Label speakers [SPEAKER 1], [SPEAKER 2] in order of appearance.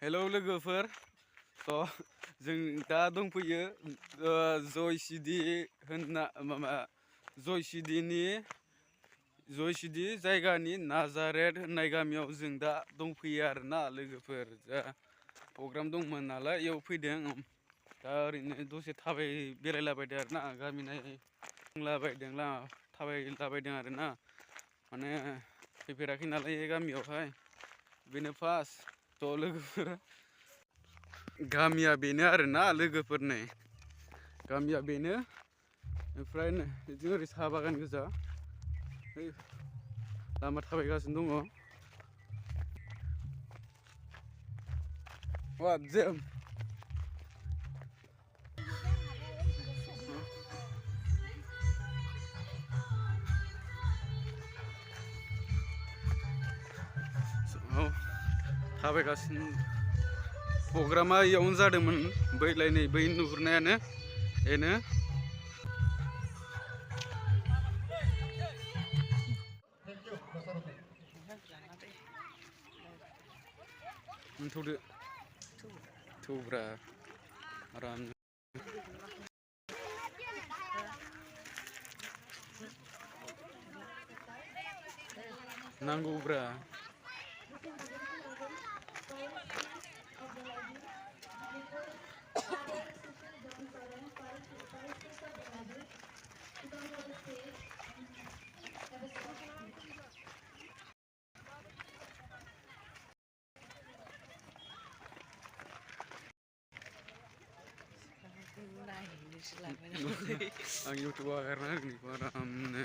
[SPEAKER 1] Hello लोगोफोर जों दा दंफैयो जय सिटि होनना माबा जय सिटि जायगानि नाजारेत होननाय गामियाव जों दा दंफैयो आरोना लोगोफोर दा प्रग्राम दंमोन नालाय इयाव फैदों दा ओरैनो दसे बेरायलाबायदों आरोना गामि नायलाबायदों थाबायलाबायदों आरोना माने फैफेराखै नालाय गामियावहाय बेनो फार्स्ट लोगोफोर गामिया बेनो आरोना लोगोफोर नै गामिया बेनो ओमफ्राय जों ओरै साहा बागान गोजा लामा थाबायगासिनो दङ What Jim? थाबायगासिनो प्रग्रामा इयावनो जादोंमोन बैलाय नै बै नुहुरनायानो बेनो थौब्रा आराम नांगौब्रा आं YouTube आगारना होगोन आरामनो